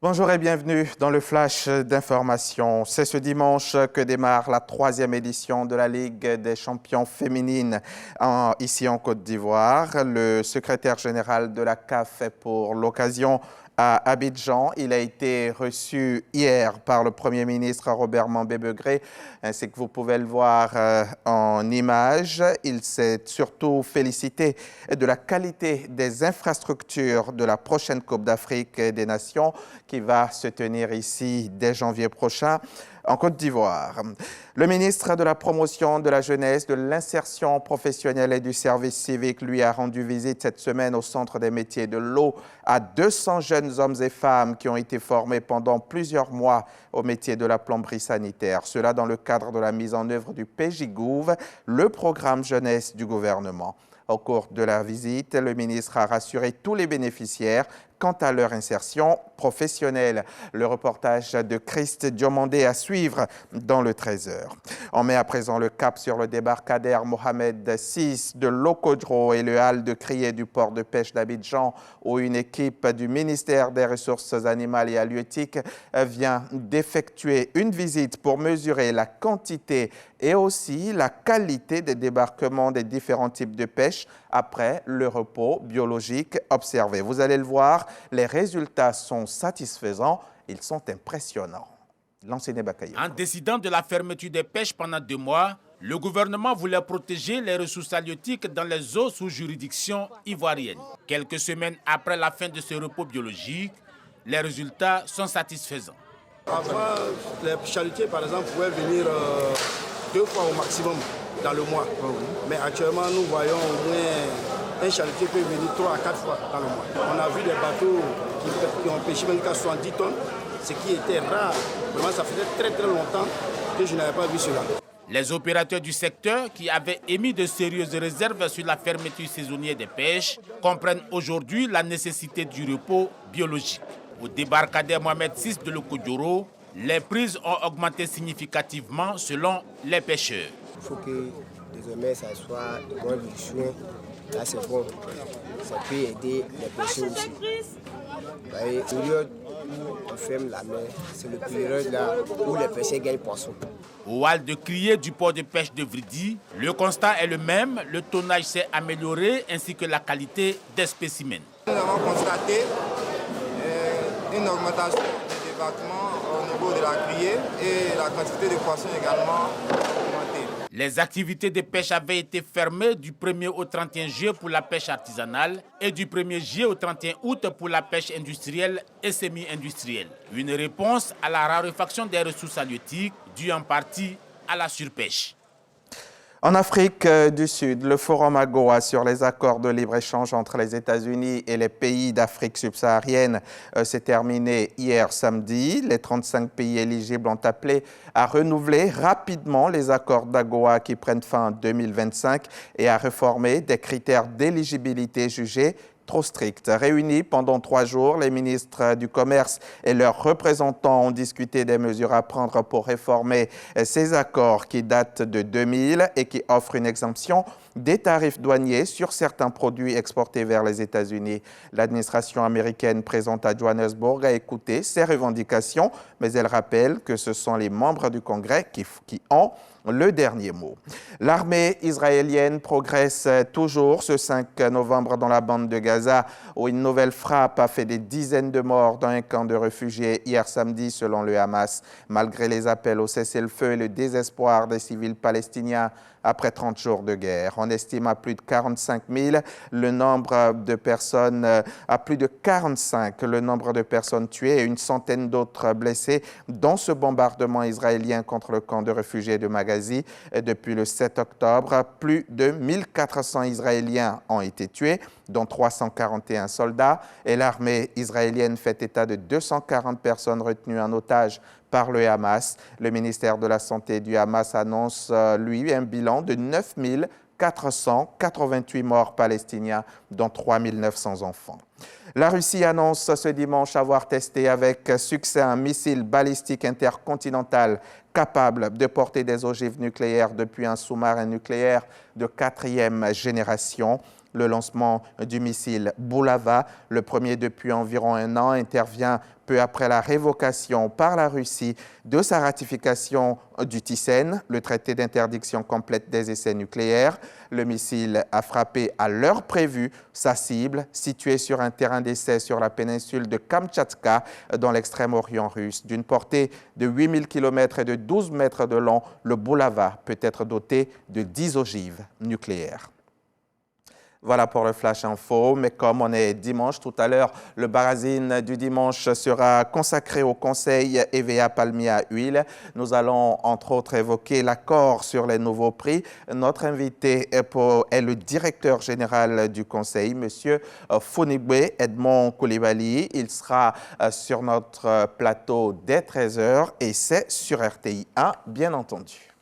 Bonjour et bienvenue dans le flash d'information. C'est ce dimanche que démarre la 3e édition de la Ligue des champions féminines ici en Côte d'Ivoire. Le secrétaire général de la CAF est pour l'occasion à Abidjan. Il a été reçu hier par le Premier ministre Robert Mambé-Begré, ainsi que vous pouvez le voir en image. Il s'est surtout félicité de la qualité des infrastructures de la prochaine Coupe d'Afrique des Nations qui va se tenir ici dès janvier prochain en Côte d'Ivoire. Le ministre de la Promotion de la Jeunesse, de l'Insertion professionnelle et du service civique lui a rendu visite cette semaine au Centre des métiers de l'eau à 200 jeunes hommes et femmes qui ont été formés pendant plusieurs mois au métier de la plomberie sanitaire. Cela dans le cadre de la mise en œuvre du PJGouv, le programme jeunesse du gouvernement. Au cours de la visite, le ministre a rassuré tous les bénéficiaires quant à leur insertion professionnelle. Le reportage de Christ Diomandé à suivre dans le 13h. On met à présent le cap sur le débarcadère Mohamed VI de Lokodro et le hall de criée du port de pêche d'Abidjan, où une équipe du ministère des Ressources animales et halieutiques vient d'effectuer une visite pour mesurer la quantité et aussi la qualité des débarquements des différents types de pêche après le repos biologique observé. Vous allez le voir, les résultats sont satisfaisants, ils sont impressionnants. En décidant de la fermeture des pêches pendant 2 mois, le gouvernement voulait protéger les ressources halieutiques dans les eaux sous juridiction ivoirienne. Quelques semaines après la fin de ce repos biologique, les résultats sont satisfaisants. Avant, les chalutiers, par exemple, pouvaient venir 2 fois au maximum dans le mois. Mais actuellement, nous voyons au moins un chalutier peut venir 3 à 4 fois dans le mois. On a vu des bateaux qui ont pêché même jusqu'à 70 tonnes, ce qui était rare. Vraiment, ça faisait très longtemps que je n'avais pas vu cela. Les opérateurs du secteur, qui avaient émis de sérieuses réserves sur la fermeture saisonnière des pêches, comprennent aujourd'hui la nécessité du repos biologique. Au débarcadère Mohamed VI de Lokodro, les prises ont augmenté significativement selon les pêcheurs. Il faut que désormais ça soit de bonnes conditions. Là c'est bon, ça peut aider les pêcheurs aussi. La période où on ferme la mer, c'est le période là où les pêcheurs gagnent poisson. Au hall de criée du port de pêche de Vridi, le constat est le même, le tonnage s'est amélioré ainsi que la qualité des spécimens. Nous avons constaté une augmentation des débarquements au niveau de la criée et la quantité de poissons également augmentée. Les activités de pêche avaient été fermées du 1er au 31 juillet pour la pêche artisanale et du 1er juillet au 31 août pour la pêche industrielle et semi-industrielle. Une réponse à la raréfaction des ressources halieutiques due en partie à la surpêche. En Afrique du Sud, le forum AGOA sur les accords de libre-échange entre les États-Unis et les pays d'Afrique subsaharienne s'est terminé hier samedi. Les 35 pays éligibles ont appelé à renouveler rapidement les accords d'AGOA qui prennent fin en 2025 et à réformer des critères d'éligibilité jugés trop stricts. Réunis pendant 3 jours, les ministres du Commerce et leurs représentants ont discuté des mesures à prendre pour réformer ces accords qui datent de 2000 et qui offrent une exemption des tarifs douaniers sur certains produits exportés vers les États-Unis. L'administration américaine présente à Johannesburg a écouté ces revendications, mais elle rappelle que ce sont les membres du Congrès qui ont le dernier mot. L'armée israélienne progresse toujours ce 5 novembre dans la bande de Gaza, où une nouvelle frappe a fait des dizaines de morts dans un camp de réfugiés hier samedi, selon le Hamas. Malgré les appels au cessez-le-feu et le désespoir des civils palestiniens après 30 jours de guerre. On estime à plus de 45 000 le nombre de personnes, à plus de 45 le nombre de personnes tuées et une centaine d'autres blessées dans ce bombardement israélien contre le camp de réfugiés de Magazi. Depuis le 7 octobre, plus de 1400 Israéliens ont été tués, dont 341 soldats, et l'armée israélienne fait état de 240 personnes retenues en otage par le Hamas. Le ministère de la Santé du Hamas annonce, lui, un bilan de 9 488 morts palestiniens, dont 3 900 enfants. La Russie annonce ce dimanche avoir testé avec succès un missile balistique intercontinental capable de porter des ogives nucléaires depuis un sous-marin nucléaire de 4e génération. Le lancement du missile Bulava, le premier depuis environ un an, intervient peu après la révocation par la Russie de sa ratification du TICEN, le traité d'interdiction complète des essais nucléaires. Le missile a frappé à l'heure prévue sa cible, située sur un terrain d'essai sur la péninsule de Kamtchatka, dans l'extrême-orient russe. D'une portée de 8000 km et de 12 mètres de long, le Bulava peut être doté de 10 ogives nucléaires. Voilà pour le Flash Info, mais comme on est dimanche, tout à l'heure, le magazine du dimanche sera consacré au conseil EVA Palmier à huile. Nous allons entre autres évoquer l'accord sur les nouveaux prix. Notre invité est le directeur général du conseil, M. Fonigwe Edmond Koulibaly. Il sera sur notre plateau dès 13h et c'est sur RTI 1, bien entendu.